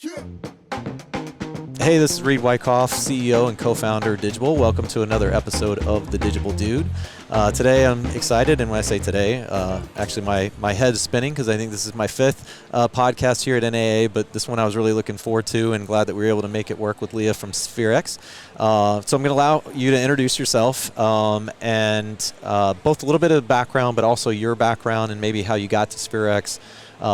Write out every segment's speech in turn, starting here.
Hey, this is Reid, CEO and co-founder of Digible. Welcome to another episode of the Digible Dude. Today I'm excited, and when I say today, actually my head is spinning because I think this is my fifth podcast here at NAA, but this one I was really looking forward to and glad that we were able to make it work with Lia from Spherexx. So I'm going to allow you to introduce yourself and both a little bit of background, but also your background and maybe how you got to Spherexx,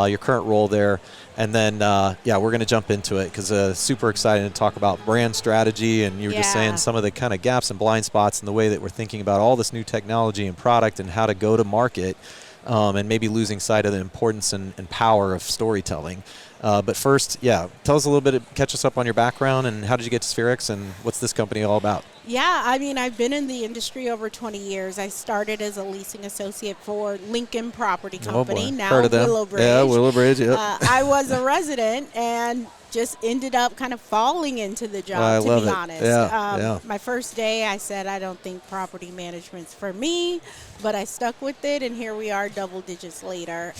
your current role there. And then, we're going to jump into it because super excited to talk about brand strategy. And you were just saying some of the kind of gaps and blind spots in the way that we're thinking about all this new technology and product and how to go to market, and maybe losing sight of the importance and power of storytelling. But first, tell us a little bit, catch us up on your background and how did you get to Spherexx and what's this company all about? Yeah, I mean, I've been in the industry over 20 years. I started as a leasing associate for Lincoln Property Company, now Heard of them. Willowbridge. Yeah, Willowbridge, yep. I was a resident and just ended up kind of falling into the job, to be honest. My first day, I said, I don't think property management's for me, but I stuck with it, and here we are double digits later.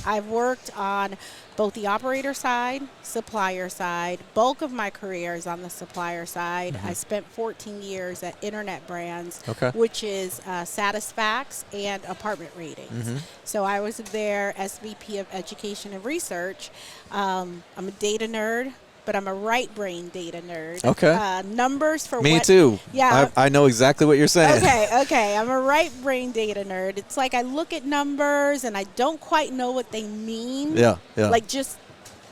I've worked on both the operator side, supplier side. Bulk of my career is on the supplier side. I spent 14 years at Internet Brands, which is Spherexx and Apartment Ratings. So I was there SVP of Education and Research. I'm a data nerd, but I'm a right brain data nerd. Numbers for me too. Yeah. I know exactly what you're saying. Okay. I'm a right brain data nerd. It's like I look at numbers and I don't quite know what they mean. Yeah. Like just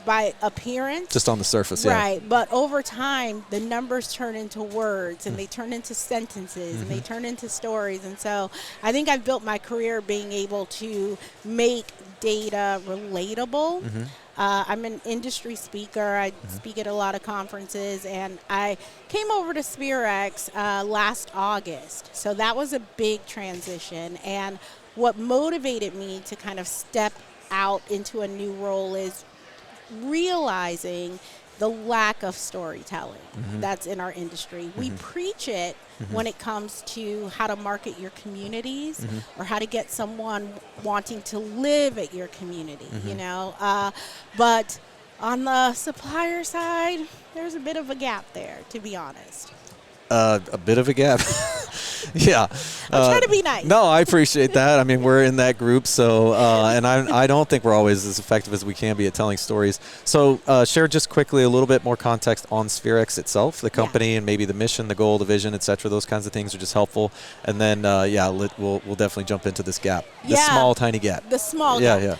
by appearance. Just on the surface, Right. But over time, the numbers turn into words and they turn into sentences and they turn into stories. And so I think I've built my career being able to make data relatable. I'm an industry speaker. I speak at a lot of conferences, and I came over to Spherexx last August. So that was a big transition. And what motivated me to kind of step out into a new role is realizing the lack of storytelling that's in our industry. We preach it when it comes to how to market your communities or how to get someone wanting to live at your community, you know. But on the supplier side, there's a bit of a gap there, to be honest. A bit of a gap. Yeah. I'm trying to be nice. No, I appreciate that. I mean, we're in that group, so and I don't think we're always as effective as we can be at telling stories. So share just quickly a little bit more context on Spherexx itself, the company, and maybe the mission, the goal, the vision, et cetera. Those kinds of things are just helpful. And then, we'll definitely jump into this gap, this small, tiny gap. The small gap. Yeah.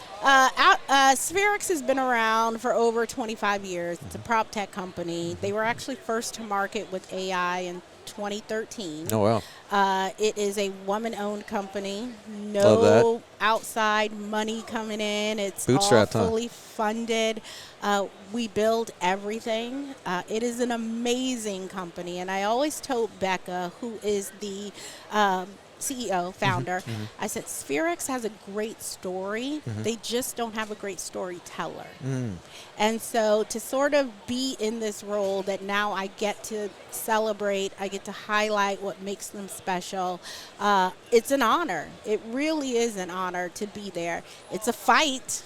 Spherexx has been around for over 25 years. It's a prop tech company. They were actually first to market with AI in 2013. Oh, wow. It is a woman-owned company. No outside money coming in. It's all fully funded. We build everything. It is an amazing company. And I always told Becca, who is the CEO, founder, I said, Spherexx has a great story. They just don't have a great storyteller. And so to sort of be in this role that now I get to celebrate, I get to highlight what makes them special, it's an honor. It really is an honor to be there. It's a fight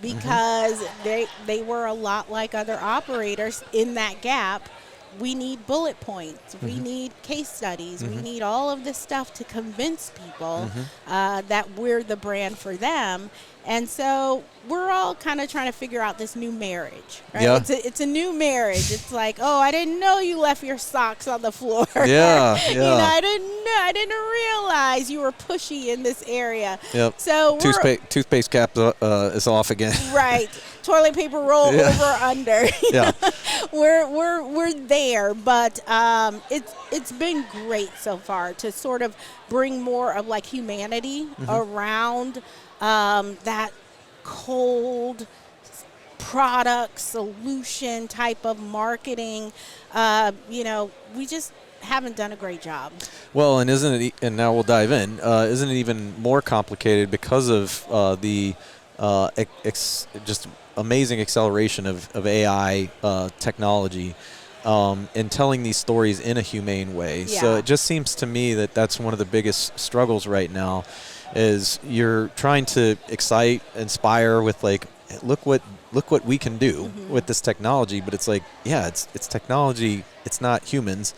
because they were a lot like other operators in that gap. We need bullet points. We need case studies. We need all of this stuff to convince people that we're the brand for them. And so we're all kind of trying to figure out this new marriage, right? Yeah. It's a new marriage. It's like, oh, I didn't know you left your socks on the floor. Yeah. You know, I didn't realize you were pushy in this area. Yep. So toothpaste cap is off again. Right. Toilet paper roll over under. Yeah. We're there, but it's been great so far to sort of bring more of like humanity around that cold product solution type of marketing. We just haven't done a great job. Well, and and now we'll dive in, isn't it even more complicated because of the just amazing acceleration of AI technology in telling these stories in a humane way. Yeah. So it just seems to me that that's one of the biggest struggles right now is you're trying to excite, inspire with like, look what look what we can do with this technology. But it's like, yeah, it's technology. It's not humans.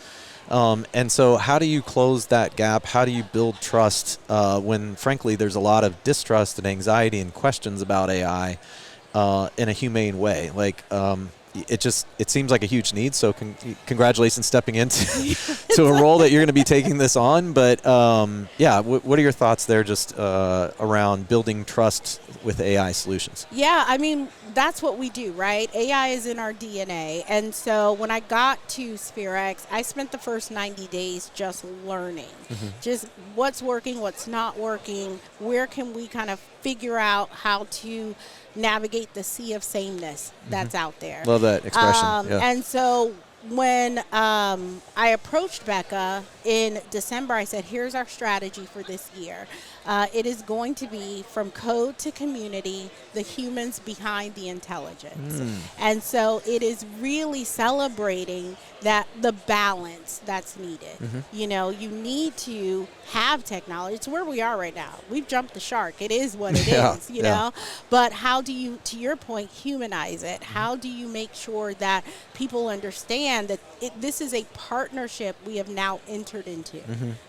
And so how do you close that gap? How do you build trust when, frankly, there's a lot of distrust and anxiety and questions about AI in a humane way? Like, it seems like a huge need. So congratulations stepping into to a role that you're going to be taking this on. But yeah, what are your thoughts there just around building trust with AI solutions? Yeah, I mean, that's what we do, right? AI is in our DNA. And so when I got to Spherexx, I spent the first 90 days just learning, just what's working, what's not working, where can we kind of figure out how to navigate the sea of sameness that's out there. Love that expression. Yeah. And so when I approached Becca in December, I said, here's our strategy for this year. It is going to be from code to community, the humans behind the intelligence. And so it is really celebrating that the balance that's needed. You know, you need to have technology. It's where we are right now. We've jumped the shark. It is what it is, you know. But how do you, to your point, humanize it? How do you make sure that people understand that this is a partnership we have now entered into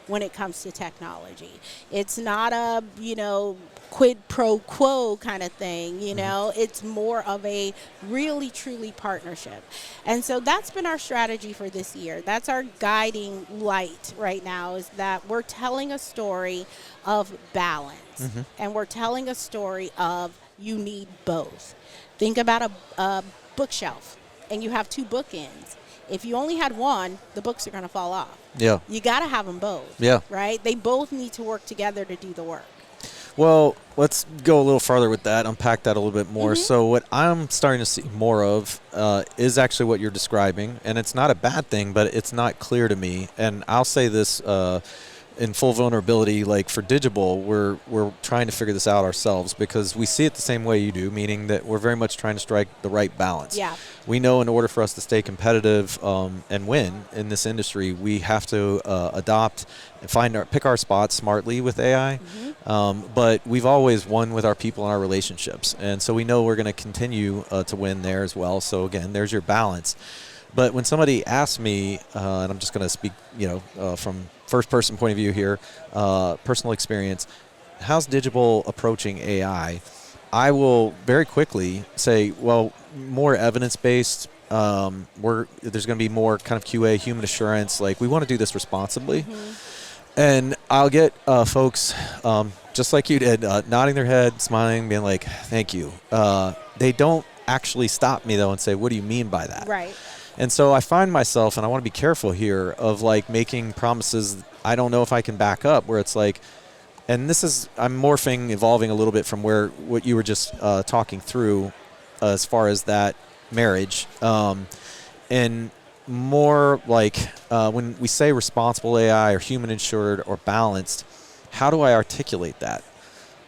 when it comes to technology? It's not a, you know, quid pro quo kind of thing, you know. It's more of a really, truly partnership. And so that's been our strategy for this year. That's our guiding light right now, is that we're telling a story of balance. And we're telling a story of you need both. Think about a bookshelf, and you have two bookends. If you only had one, the books are going to fall off. Yeah. You got to have them both. Yeah. Right? They both need to work together to do the work. Well, let's go a little farther with that, unpack that a little bit more. So what I'm starting to see more of is actually what you're describing, and it's not a bad thing, but it's not clear to me. And I'll say this in full vulnerability, like for Digible, we're trying to figure this out ourselves, because we see it the same way you do, meaning that we're very much trying to strike the right balance. Yeah. We know in order for us to stay competitive and win in this industry, we have to adopt and pick our spots smartly with AI. But we've always won with our people and our relationships, and so we know we're going to continue to win there as well. So again, there's your balance. But when somebody asks me, and I'm just going to speak, you know, from first-person point of view here, personal experience, how's Digible approaching AI? I will very quickly say, well, more evidence-based. There's going to be more kind of QA, human assurance. Like, we want to do this responsibly. And I'll get folks, just like you did, nodding their head, smiling, being like, thank you. They don't actually stop me, though, and say, what do you mean by that? Right. And so I find myself, and I want to be careful here, of like making promises I don't know if I can back up, where it's like, and this is, I'm morphing, evolving a little bit from what you were just talking through as far as that marriage. And more like when we say responsible AI or human insured or balanced, how do I articulate that?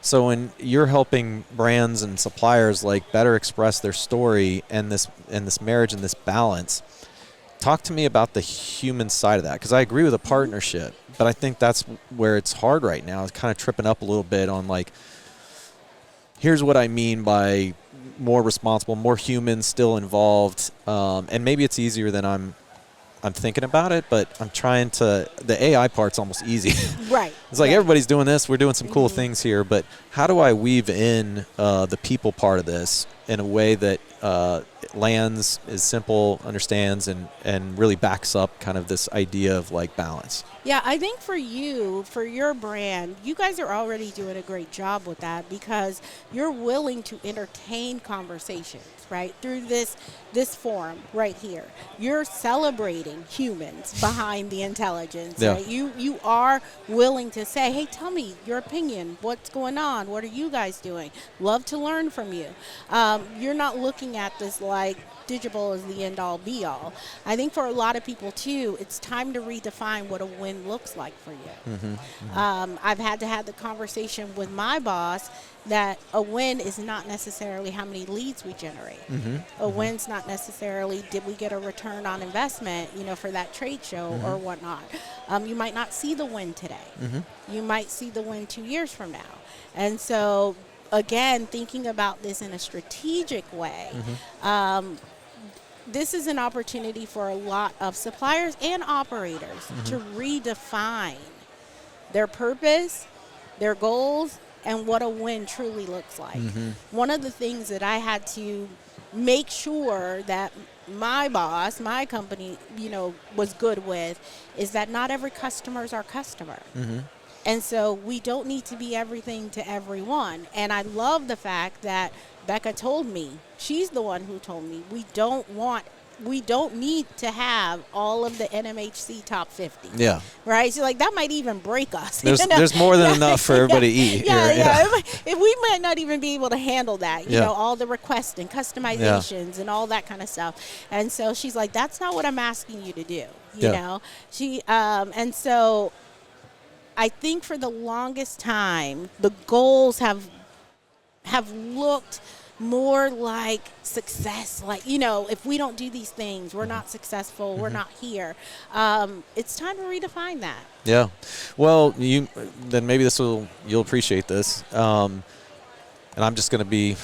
So when you're helping brands and suppliers like better express their story and this marriage and this balance, talk to me about the human side of that, because I agree with a partnership, but I think that's where it's hard right now. It's kind of tripping up a little bit on like, here's what I mean by more responsible, more human still involved, and maybe it's easier than I'm thinking about it, but I'm trying to, the AI part's almost easy. Right. It's like everybody's doing this, we're doing some cool things here, but how do I weave in the people part of this in a way that lands, is simple, understands, and really backs up kind of this idea of like balance? Yeah, I think for you, for your brand, you guys are already doing a great job with that, because you're willing to entertain conversations, right? Through this forum right here. You're celebrating humans behind the intelligence, right? You are willing to say, hey, tell me your opinion. What's going on? What are you guys doing? Love to learn from you. You're not looking at this like Digible is the end-all, be-all. I think for a lot of people, too, it's time to redefine what a win looks like for you. I've had to have the conversation with my boss that a win is not necessarily how many leads we generate. A win's not necessarily did we get a return on investment, you know, for that trade show or whatnot. You might not see the win today. You might see the win 2 years from now. And so again, thinking about this in a strategic way, this is an opportunity for a lot of suppliers and operators to redefine their purpose, their goals, and what a win truly looks like. One of the things that I had to make sure that my boss, my company, was good with is that not every customer is our customer. And so we don't need to be everything to everyone. And I love the fact that Becca told me, she's the one who told me, we don't need to have all of the NMHC top 50. Yeah. Right? So like that might even break us. There's more than enough for everybody to eat. Yeah. We might not even be able to handle that, you know, all the requests and customizations and all that kind of stuff. And so she's like, that's not what I'm asking you to do, you know? And so I think for the longest time, the goals have looked more like success, like, if we don't do these things, we're not successful, we're not here. It's time to redefine that. Yeah. Well, then maybe you'll appreciate this. And I'm just going to be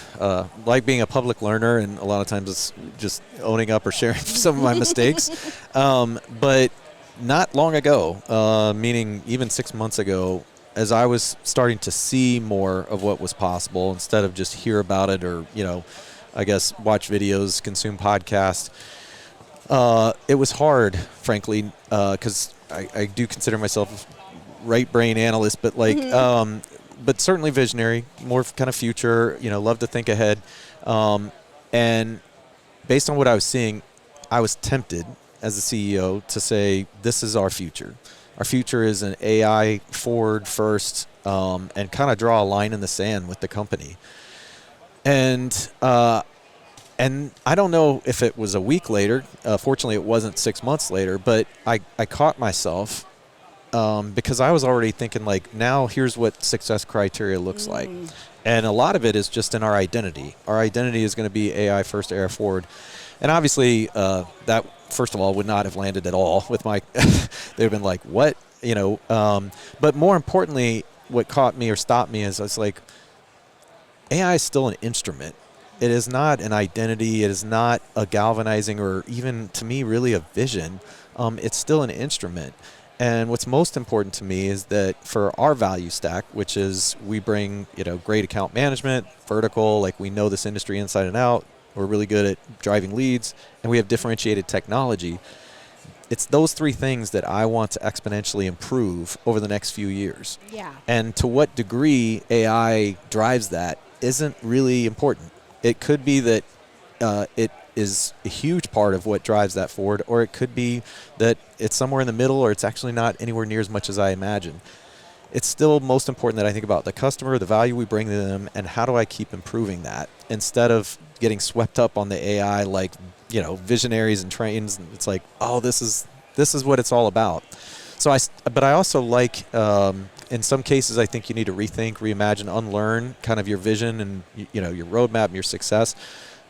like being a public learner, and a lot of times it's just owning up or sharing some of my mistakes. But not long ago, meaning even 6 months ago, as I was starting to see more of what was possible instead of just hear about it or, I guess watch videos, consume podcasts, it was hard, frankly, because I do consider myself a right brain analyst, but but certainly visionary, more kind of future, love to think ahead. And based on what I was seeing, I was tempted as a CEO to say, this is our future. Our future is an AI forward first, and kind of draw a line in the sand with the company. And I don't know if it was a week later. Fortunately, it wasn't 6 months later. But I caught myself because I was already thinking, like, now here's what success criteria looks like. And a lot of it is just in our identity. Our identity is going to be AI first, AI forward. And obviously, that, first of all, would not have landed at all with my they've been like, what? But more importantly, what caught me or stopped me is I was like, AI is still an instrument. It is not an identity. It is not a galvanizing or even, to me, really a vision. It's still an instrument. And what's most important to me is that for our value stack, which is we bring, great account management, vertical, like we know this industry inside and out. We're really good at driving leads, and we have differentiated technology. It's those three things that I want to exponentially improve over the next few years. Yeah. And to what degree AI drives that isn't really important. It could be that it is a huge part of what drives that forward, or it could be that it's somewhere in the middle, or it's actually not anywhere near as much as I imagine. It's still most important that I think about the customer, the value we bring to them, and how do I keep improving that instead of getting swept up on the AI like, visionaries and trains. It's like, oh, this is what it's all about. So but I also like, in some cases, I think you need to rethink, reimagine, unlearn kind of your vision and, your roadmap and your success.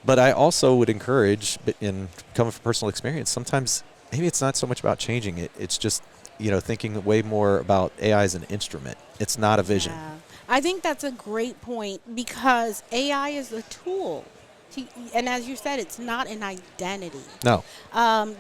But I also would encourage, in coming from personal experience, sometimes maybe it's not so much about changing it. It's just, thinking way more about AI as an instrument. It's not a vision. Yeah. I think that's a great point because AI is a tool. And as you said, it's not an identity. No.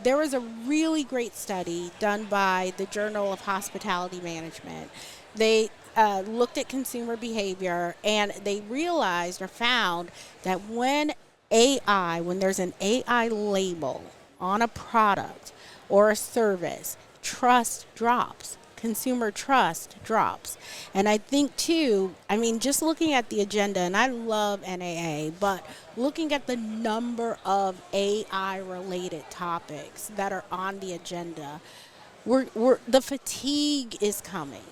There was a really great study done by the Journal of Hospitality Management. They looked at consumer behavior, and they realized or found that when there's an AI label on a product or a service, trust drops. Consumer trust drops. And I think, too, just looking at the agenda, and I love NAA, but looking at the number of AI-related topics that are on the agenda, the fatigue is coming,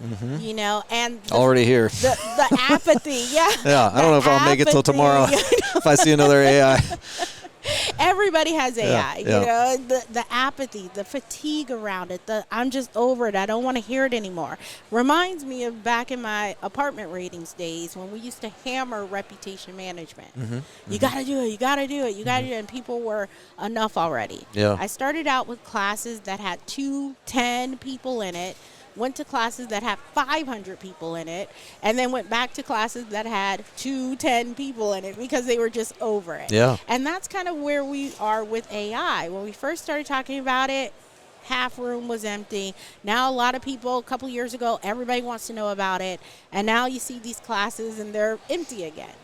and already here. The apathy, yeah. Yeah, I don't know if I'll make it till tomorrow if I see another AI. Everybody has AI, the apathy, the fatigue around it, I'm just over it. I don't want to hear it anymore. Reminds me of back in my apartment ratings days when we used to hammer reputation management. You got to do it, you got to do it, you got to do it, and people were enough already. Yeah. I started out with classes that had 2, 10 people in it. went to classes that had 500 people in it, and then went back to classes that had 210 people in it because they were just over it. Yeah. And that's kind of where we are with AI. When we first started talking about it, half room was empty. Now a lot of people, a couple years ago, everybody wants to know about it. And now you see these classes and they're empty again.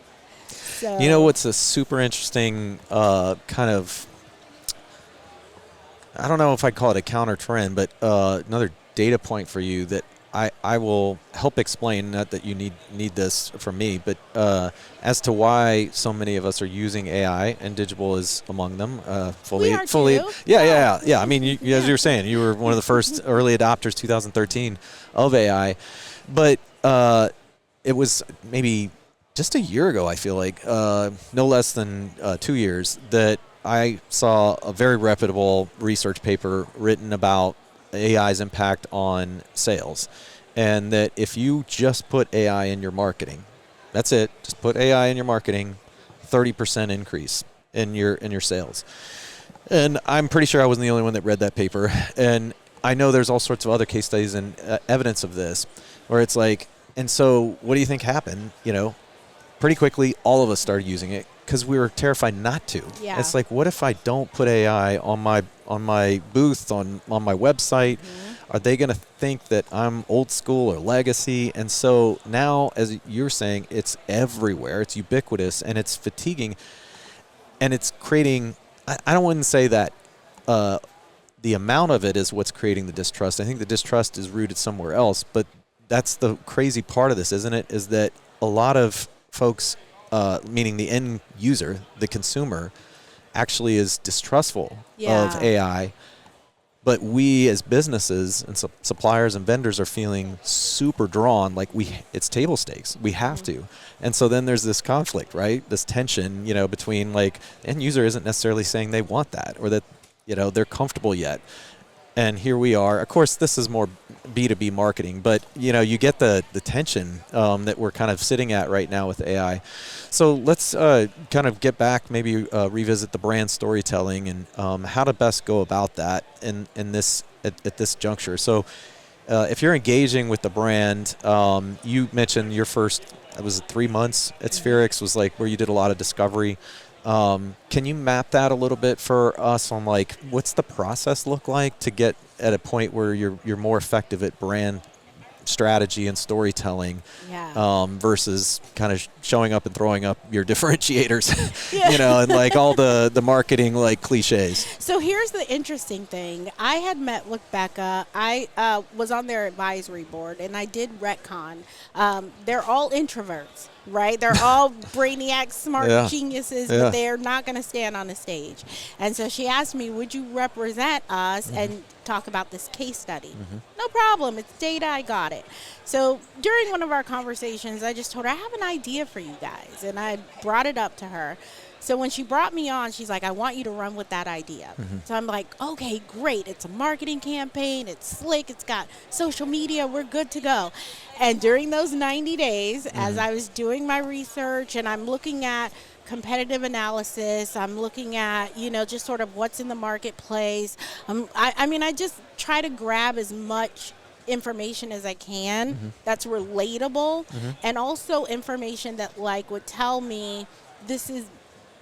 So, you know what's a super interesting kind of, I don't know if I'd call it a counter trend, but another data point for you that I will help explain, not that you need this from me, but as to why so many of us are using AI, and Digible is among them. Fully. Yeah. I mean, as you were saying, you were one of the first early adopters, 2013, of AI. But it was maybe just a year ago, I feel like, no less than 2 years, that I saw a very reputable research paper written about AI's impact on sales, and that if you just put AI in your marketing, that's it, just put AI in your marketing, 30% increase in your sales. And I'm pretty sure I wasn't the only one that read that paper, and I know there's all sorts of other case studies and evidence of this, where it's like, and so what do you think happened? Pretty quickly, all of us started using it because we were terrified not to. Yeah. It's like, what if I don't put AI on my booth, on my website? Mm-hmm. Are they going to think that I'm old school or legacy? And so now, as you're saying, it's everywhere. It's ubiquitous, and it's fatiguing, and it's creating, I don't want to say that the amount of it is what's creating the distrust. I think the distrust is rooted somewhere else, but that's the crazy part of this, isn't it? Is that a lot of folks, meaning the end user, the consumer, actually is distrustful of AI. But we as businesses and suppliers and vendors are feeling super drawn, like it's table stakes. We have to. And so then there's this conflict, right? This tension, between like end user isn't necessarily saying they want that or that, they're comfortable yet. And here we are. Of course, this is more B2B marketing, but you get the tension that we're kind of sitting at right now with AI. So let's kind of get back, maybe revisit the brand storytelling and how to best go about that in this at this juncture. So if you're engaging with the brand, you mentioned your first, it was 3 months at Spherexx, was like where you did a lot of discovery. Can you map that a little bit for us on like what's the process look like to get at a point where you're more effective at brand strategy and storytelling, versus kind of showing up and throwing up your differentiators, and like all the marketing like cliches. So here's the interesting thing. I had met with Becca. I was on their advisory board, and I did retcon. They're all introverts. Right? They're all brainiacs, smart geniuses, but they're not going to stand on a stage. And so she asked me, would you represent us and talk about this case study? No problem. It's data. I got it. So during one of our conversations, I just told her, I have an idea for you guys. And I brought it up to her. So when she brought me on, she's like, I want you to run with that idea. So I'm like, okay, great. It's a marketing campaign. It's slick. It's got social media. We're good to go. And during those 90 days, as I was doing my research and I'm looking at competitive analysis, I'm looking at, just sort of what's in the marketplace. I just try to grab as much information as I can that's relatable and also information that would tell me this is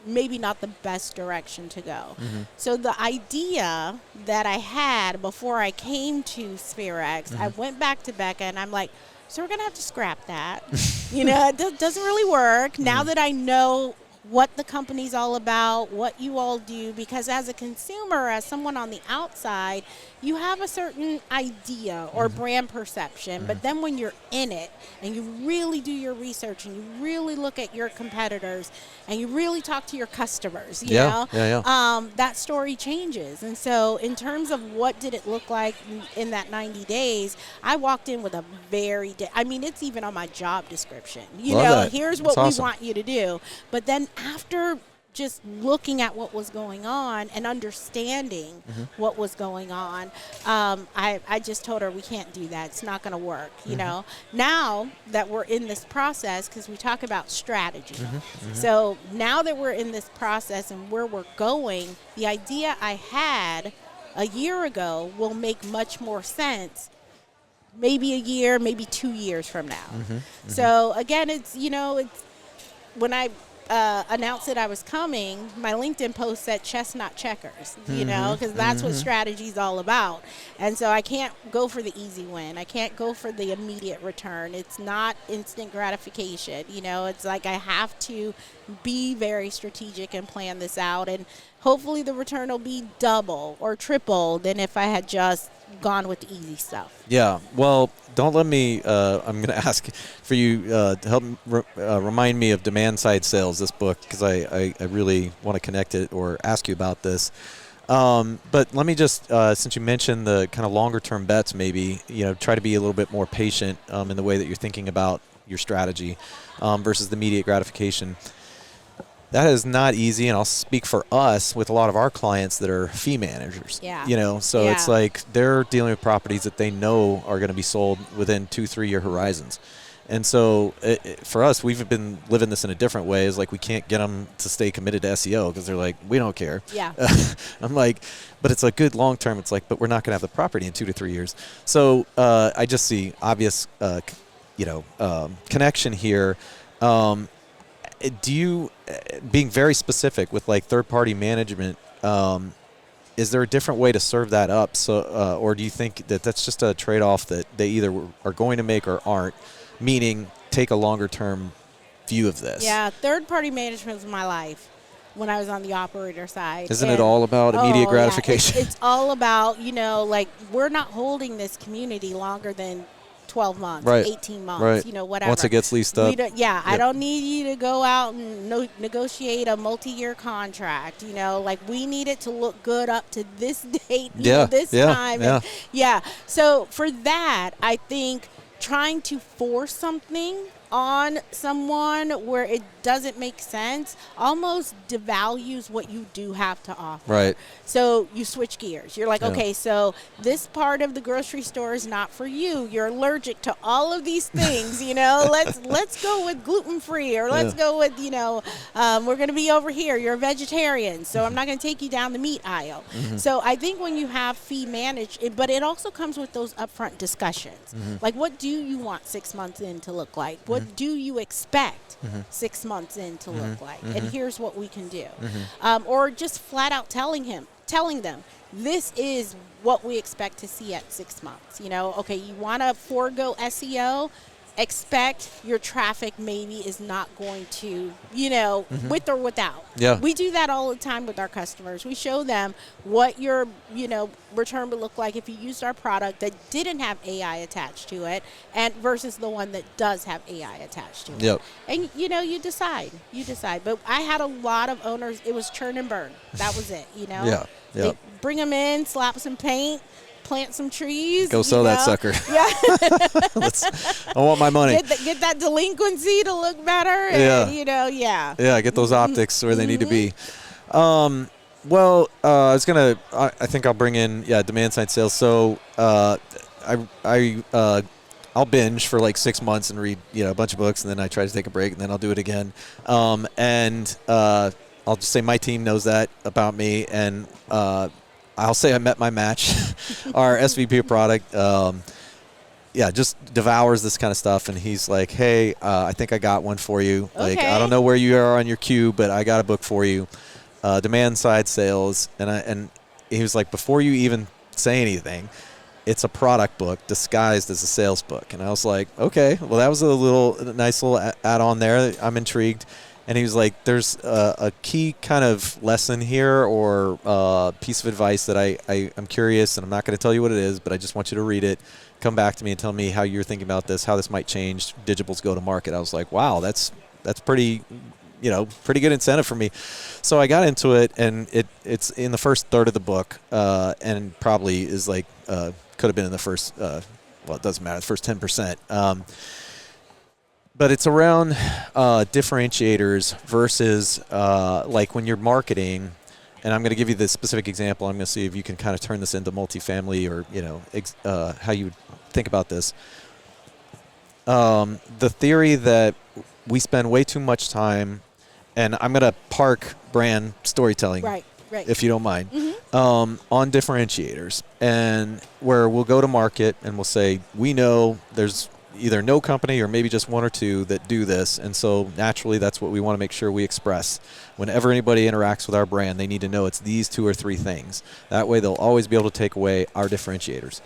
maybe not the best direction to go. So the idea that I had before I came to Spherexx, I went back to Becca and I'm like, so we're going to have to scrap that. It doesn't really work. Now that I know what the company's all about, what you all do, because as a consumer, as someone on the outside, you have a certain idea or brand perception, but then when you're in it and you really do your research and you really look at your competitors and you really talk to your customers, that story changes. And so in terms of what did it look like in that 90 days, I walked in with a it's even on my job description. Here's what we want you to do. But then after just looking at what was going on and understanding what was going on, I just told her we can't do that. It's not going to work. Now that we're in this process, because we talk about strategy. So now that we're in this process and where we're going, the idea I had a year ago will make much more sense maybe a year, maybe 2 years from now. So again, it's when I announced that I was coming, my LinkedIn post said chess, not checkers, because that's what strategy is all about. And so I can't go for the easy win. I can't go for the immediate return. It's not instant gratification. It's like I have to be very strategic and plan this out. And hopefully the return will be double or triple than if I had just gone with the easy stuff. Yeah. Well, don't let me, I'm going to ask for you to help remind me of Demand Side Sales, this book, because I really want to connect it or ask you about this. But let me just, since you mentioned the kind of longer term bets, maybe, try to be a little bit more patient in the way that you're thinking about your strategy versus the immediate gratification. That is not easy, and I'll speak for us with a lot of our clients that are fee managers. Yeah. So it's like they're dealing with properties that they know are going to be sold within 2-3 year horizons. And so for us, we've been living this in a different way. It's like we can't get them to stay committed to SEO because they're like, we don't care. Yeah. I'm like, but it's a good long term. It's like, but we're not going to have the property in 2 to 3 years. So I just see obvious, connection here. Do you, being very specific with like third-party management, is there a different way to serve that up? So, or do you think that that's just a trade-off that they either are going to make or aren't, meaning take a longer-term view of this? Yeah, third-party management was my life when I was on the operator side. Isn't it all about immediate gratification? It's all about, like we're not holding this community longer than 12 months, right. 18 months, right. Whatever. Once it gets leased up. I don't need you to go out and negotiate a multi-year contract. Like we need it to look good up to this date, this time. Yeah. So for that, I think trying to force something on someone where it doesn't make sense almost devalues what you do have to offer. Right. So you switch gears. You're like, okay, so this part of the grocery store is not for you. You're allergic to all of these things, Let's go with gluten-free, or let's go with, we're going to be over here. You're a vegetarian, so I'm not going to take you down the meat aisle. So I think when you have fee managed, but it also comes with those upfront discussions. Like, what do you want 6 months in to look like? What do you expect 6 months in to look like? And here's what we can do. Or just flat out telling them, this is what we expect to see at 6 months. Okay, you want to forego SEO, expect your traffic maybe is not going to, with or without. Yeah. We do that all the time with our customers. We show them what your, return would look like if you used our product that didn't have AI attached to it and versus the one that does have AI attached to it. Yep. And, you decide. But I had a lot of owners, it was churn and burn. That was it, Yeah. They bring them in, slap some paint, plant some trees. Go sell that sucker. Yeah. I want my money. Get that delinquency to look better. And, Yeah, get those optics where they need to be. I think I'll bring in, demand side sales. So I'll binge for like 6 months and read, a bunch of books, and then I try to take a break, and then I'll do it again. I'll just say my team knows that about me, and I'll say I met my match. Our SVP of product, just devours this kind of stuff, and he's like, hey, I think I got one for you. Okay. Like, I don't know where you are on your queue, but I got a book for you. Demand side sales. And he was like, before you even say anything, it's a product book disguised as a sales book. And I was like, okay, well, that was a nice little add-on there. I'm intrigued. And he was like, there's a key kind of lesson here or piece of advice that I'm curious, and I'm not going to tell you what it is, but I just want you to read it. Come back to me and tell me how you're thinking about this, how this might change Digible's go-to-market. I was like, wow, that's pretty good incentive for me. So I got into it, and it's in the first third of the book, and probably is like could have been in the first, it doesn't matter, the first 10%. But it's around differentiators versus like when you're marketing, and I'm going to give you the specific example. I'm going to see if you can kind of turn this into multifamily or, how you would think about this. The theory that we spend way too much time, and I'm going to park brand storytelling, right. if you don't mind. on differentiators, and where we'll go to market and we'll say, we know there's either no company or maybe just one or two that do this, and so naturally that's what we want to make sure we express. Whenever anybody interacts with our brand, they need to know it's these 2 or 3 things. That way they'll always be able to take away our differentiators.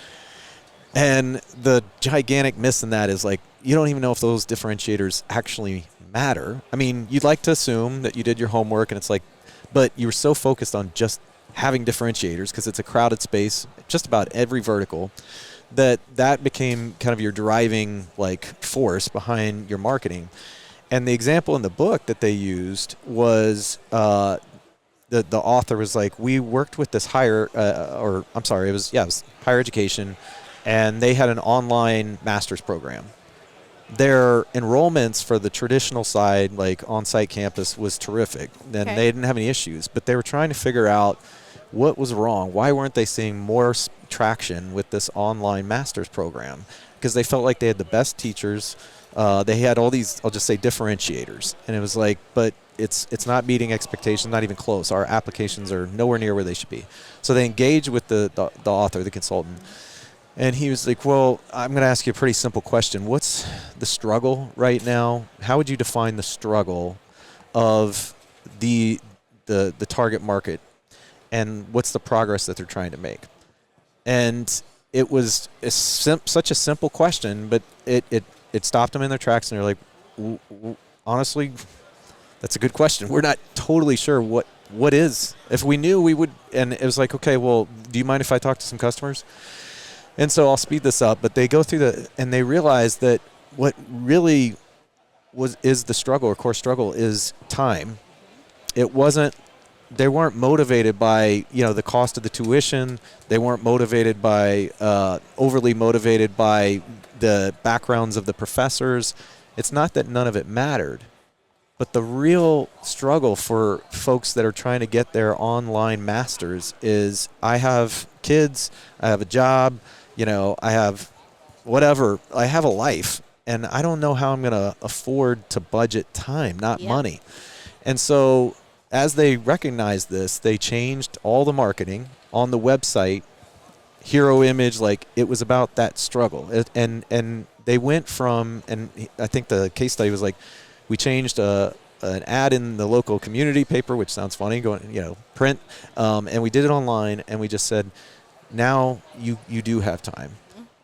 And the gigantic miss in that is, like, you don't even know if those differentiators actually matter. I mean, you'd like to assume that you did your homework, and it's like, but you were so focused on just having differentiators because it's a crowded space, just about every vertical, that became kind of your driving, like, force behind your marketing. And the example in the book that they used was the author was like, we worked with this higher education, and they had an online master's program. Their enrollments for the traditional side, like on-site campus, was terrific, and they didn't have any issues. But they were trying to figure out what was wrong. Why weren't they seeing more traction with this online master's program? Because they felt like they had the best teachers. They had all these, I'll just say, differentiators. And it was like, but it's not meeting expectations, not even close. Our applications are nowhere near where they should be. So they engaged with the author, the consultant. And he was like, well, I'm going to ask you a pretty simple question. What's the struggle right now? How would you define the struggle of the target market? And what's the progress that they're trying to make? And it was such a simple question, but it stopped them in their tracks, and they're like, honestly, that's a good question. We're not totally sure what is. If we knew, we would. And it was like, okay, well, do you mind if I talk to some customers? And so I'll speed this up, but they go through and they realize that what really is the struggle, or core struggle, is time. It wasn't. They weren't motivated by, the cost of the tuition. They weren't motivated by, overly motivated by the backgrounds of the professors. It's not that none of it mattered, but the real struggle for folks that are trying to get their online masters is, I have kids, I have a job, I have whatever, I have a life, and I don't know how I'm going to afford to budget time, not money. And so as they recognized this, they changed all the marketing on the website, hero image, like it was about that struggle. And they went from, and I think the case study was like, we changed an ad in the local community paper, which sounds funny, going, print, and we did it online, and we just said, now you do have time,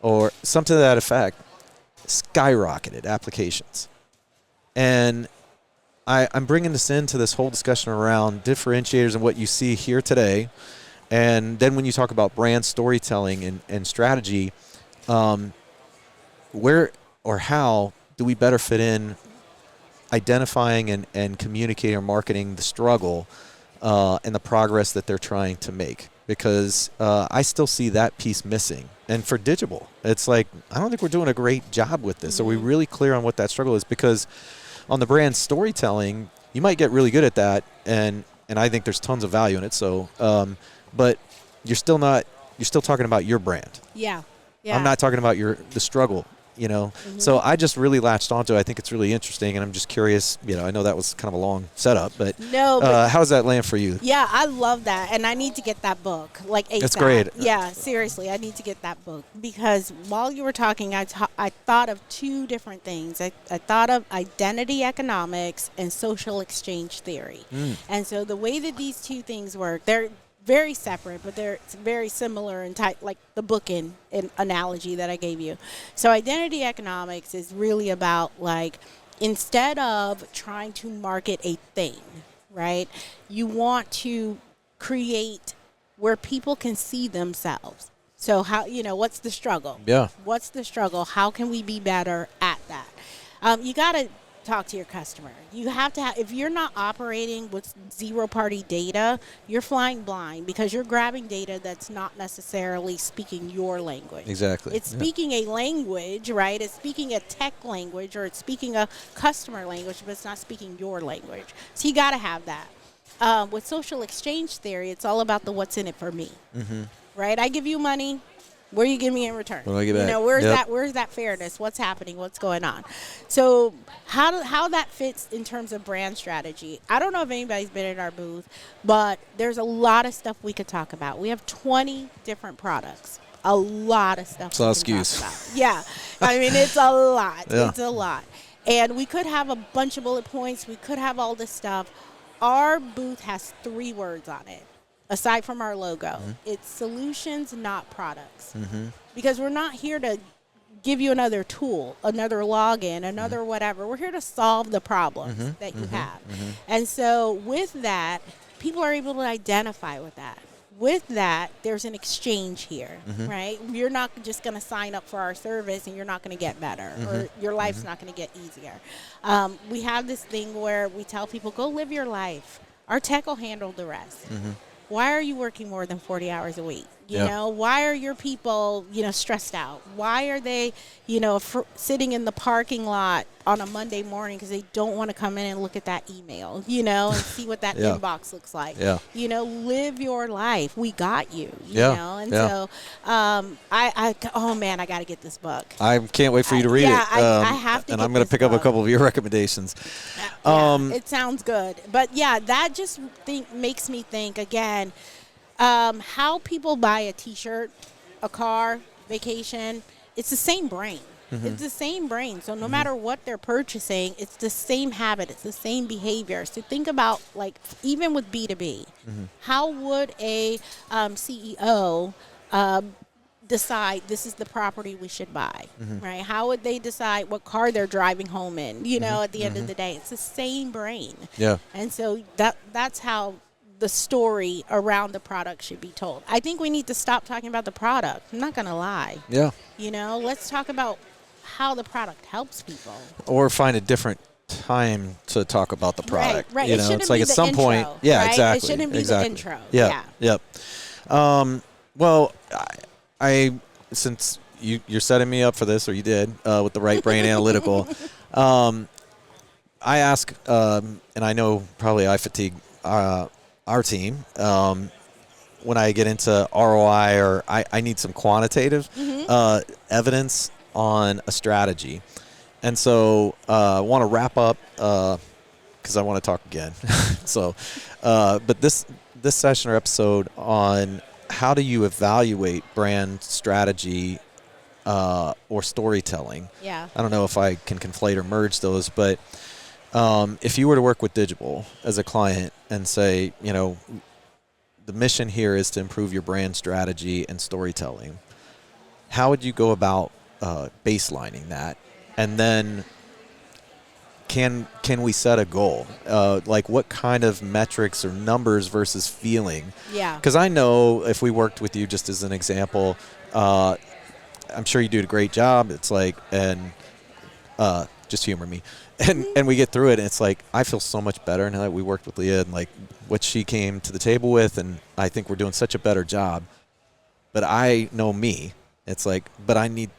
or something to that effect. Skyrocketed applications. And I'm bringing this into this whole discussion around differentiators and what you see here today. And then when you talk about brand storytelling and strategy, where or how do we better fit in identifying and communicating or marketing the struggle and the progress that they're trying to make? Because I still see that piece missing. And for Digible, it's like, I don't think we're doing a great job with this. Are we really clear on what that struggle is? Because on the brand storytelling, you might get really good at that, and I think there's tons of value in it. So, but you're still talking about your brand. Yeah. I'm not talking about the struggle. So I just really latched onto it. I think it's really interesting, and I'm just curious. I know that was kind of a long setup, but how does that land for you? Yeah, I love that, and I need to get that book, like ASAP. That's great. Yeah, seriously, I need to get that book, because while you were talking, I thought of 2 different things. I thought of identity economics and social exchange theory. And so the way that these 2 things work, they're very separate, but they're very similar in type, like the bookend analogy that I gave you. So identity economics is really about, like, instead of trying to market a thing, right, you want to create where people can see themselves. So how, what's the struggle? Yeah. What's the struggle? How can we be better at that? You got to talk to your customer. You have to if you're not operating with zero-party data, you're flying blind, because you're grabbing data that's not necessarily speaking your language. Exactly. It's speaking a language, right? It's speaking a tech language, or it's speaking a customer language, but it's not speaking your language. So you got to have that. With social exchange theory, it's all about the what's in it for me. Right? I give you money. What are you giving me in return? What do I get back? Where's that fairness? What's happening? What's going on? So how that fits in terms of brand strategy. I don't know if anybody's been in our booth, but there's a lot of stuff we could talk about. We have 20 different products. A lot of stuff. It's a lot of SKUs. Yeah. I mean, it's a lot. Yeah. It's a lot. And we could have a bunch of bullet points. We could have all this stuff. Our booth has 3 words on it, aside from our logo. Mm-hmm. It's solutions, not products. Mm-hmm. Because we're not here to give you another tool, another login, another whatever. We're here to solve the problems that you have. Mm-hmm. And so with that, people are able to identify with that. With that, there's an exchange here, right? You're not just going to sign up for our service and you're not going to get better or your life's not going to get easier. We have this thing where we tell people, go live your life. Our tech will handle the rest. Why are you working more than 40 hours a week? You know, why are your people, stressed out? Why are they, sitting in the parking lot on a Monday morning because they don't want to come in and look at that email, and see what that inbox looks like? Live your life. We got you, know? And so I got to get this book. I can't wait for you to read it. I have to and get I'm going to pick up a couple of your recommendations. It sounds good. But, that just makes me think, again, how people buy a T-shirt, a car, vacation, it's the same brain. It's the same brain. So no matter what they're purchasing, it's the same habit. It's the same behavior. So think about, even with B2B, how would a CEO decide this is the property we should buy, right? How would they decide what car they're driving home in, at the end of the day? It's the same brain. Yeah. And so that's how the story around the product should be told. I think we need to stop talking about the product. I'm not going to lie. Yeah. Let's talk about how the product helps people. Or find a different time to talk about the product. Right. It shouldn't it's like be at the some intro, point. Yeah, right? exactly. It shouldn't be the intro. Yeah. Yep. Well, I since you're setting me up for this, or you did, with the Right Brain Analytical, I ask, and I know probably I fatigue our team when I get into ROI, or I need some quantitative evidence on a strategy. And so I want to wrap up because I want to talk again. But this session or episode on how do you evaluate brand strategy or storytelling. Yeah. I don't know if I can conflate or merge those, but if you were to work with Digible as a client and say, the mission here is to improve your brand strategy and storytelling, how would you go about baselining that? And then can we set a goal? What kind of metrics or numbers versus feeling? Yeah. Because I know if we worked with you, just as an example, I'm sure you do a great job. It's just humor me. And we get through it, and it's I feel so much better now that we worked with Lia and what she came to the table with, and I think we're doing such a better job. But I know me. It's but I need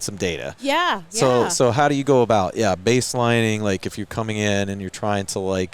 some data. Yeah. So how do you go about baselining? If you're coming in and you're trying to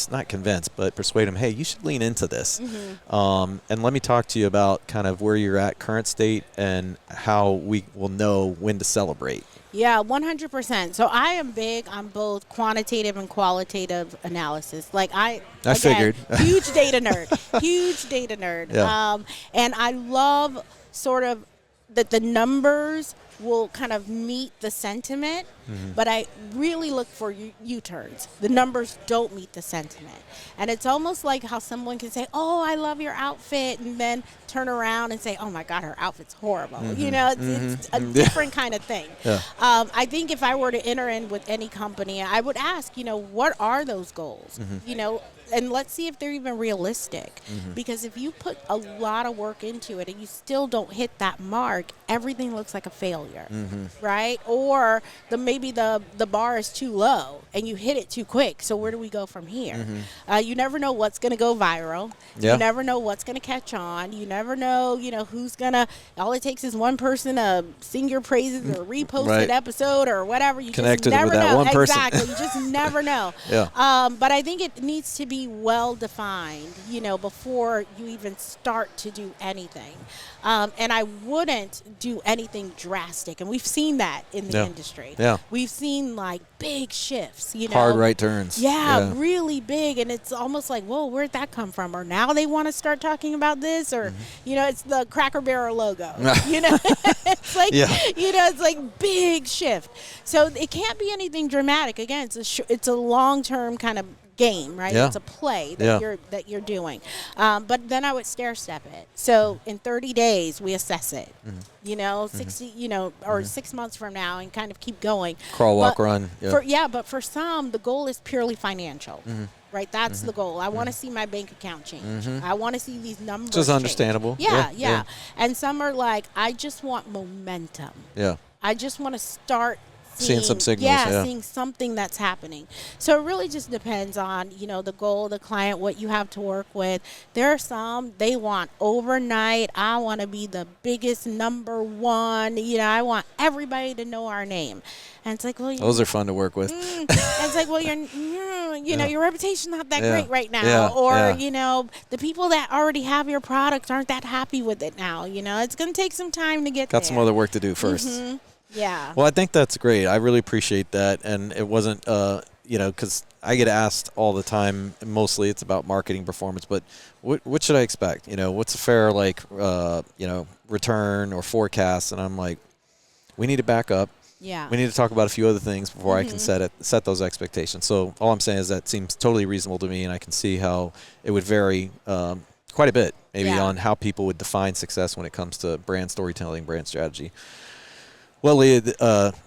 not convince, but persuade them, hey, you should lean into this. And let me talk to you about kind of where you're at current state and how we will know when to celebrate. Yeah, 100%. So I am big on both quantitative and qualitative analysis. I figured. Huge data nerd. Yeah. And I love sort of that the numbers will kind of meet the sentiment, but I really look for U-turns. The numbers don't meet the sentiment. And it's almost like how someone can say, oh, I love your outfit, and then turn around and say, oh, my God, her outfit's horrible. It's a different kind of thing. Yeah. I think if I were to enter in with any company, I would ask, what are those goals? And let's see if they're even realistic. Because if you put a lot of work into it and you still don't hit that mark, everything looks like a failure, right? Or maybe the bar is too low and you hit it too quick. So where do we go from here? You never know what's going to go viral. Yeah. You never know what's going to catch on. You never know, who's going to, all it takes is one person to sing your praises or repost an episode or whatever. You connected just never with that know. One person. Exactly. You just never know. Yeah. But I think it needs to be be well defined, before you even start to do anything. And I wouldn't do anything drastic. And we've seen that in the industry. Yeah. We've seen like big shifts, Hard right turns. Yeah, really big. And it's almost like, whoa, where'd that come from? Or now they want to start talking about this? Or, it's the Cracker Barrel logo. It's like, it's like big shift. So it can't be anything dramatic. Again, it's a long-term kind of game, right? Yeah. It's a play that you're doing. But then I would stair step it. So in 30 days we assess it. 60, or 6 months from now, and kind of keep going. Crawl, walk, run. Yeah. But for some, the goal is purely financial. Right, that's the goal. I want to see my bank account change. I want to see these numbers. Which is understandable. Yeah. And some are like, I just want momentum. Yeah. I just want to start seeing some signals. Seeing something that's happening. So it really just depends on, the goal, the client, what you have to work with. There are some, they want overnight. I want to be the biggest number one. I want everybody to know our name. And it's like, well, those are fun to work with. And it's like, well, your reputation's not that great right now. Or, the people that already have your product aren't that happy with it now. It's going to take some time to get there. Got some other work to do first. Yeah. Well, I think that's great. I really appreciate that. And it wasn't, because I get asked all the time, mostly it's about marketing performance, but what should I expect? What's a fair, return or forecast? And I'm like, we need to back up. Yeah. We need to talk about a few other things before I can set those expectations. So all I'm saying is that seems totally reasonable to me, and I can see how it would vary quite a bit, maybe on how people would define success when it comes to brand storytelling, brand strategy. Well, Lia,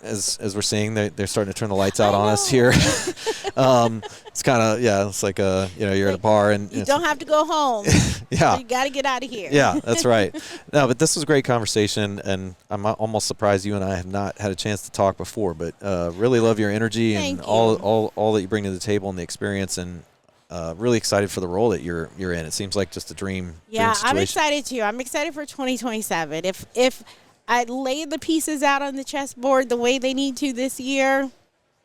as we're seeing, they're starting to turn the lights out on us here. It's kind of, it's like, you're at a bar. And you don't have to go home. Yeah. You got to get out of here. Yeah, that's right. No, but this was a great conversation, and I'm almost surprised you and I have not had a chance to talk before, but really love your energy and all that you bring to the table and the experience, and really excited for the role that you're in. It seems like just a dream situation. I'm excited too. I'm excited for 2027. If I lay the pieces out on the chessboard the way they need to this year,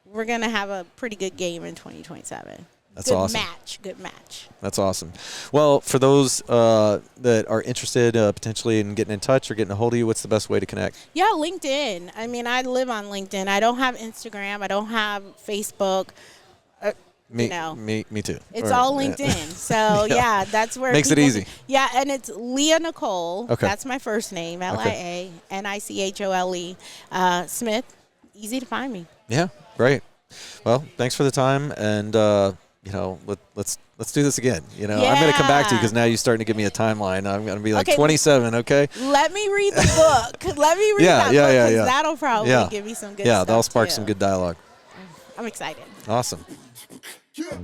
we're going to have a pretty good game in 2027. That's awesome. Good match. That's awesome. Well, for those that are interested potentially in getting in touch or getting a hold of you, what's the best way to connect? Yeah, LinkedIn. I mean, I live on LinkedIn. I don't have Instagram. I don't have Facebook. Me too. It's all LinkedIn. So, that's where makes it easy. Yeah, and it's Lia Nichole. Okay. That's my first name, Lianichole Smith. Easy to find me. Yeah, great. Well, thanks for the time, and let's do this again. I'm going to come back to you because now you're starting to give me a timeline. I'm going to be like 27. Okay. Let me read the book. Let me read that book. Yeah. That'll probably give me some good stuff. That'll spark some good dialogue. I'm excited. Awesome. Yeah.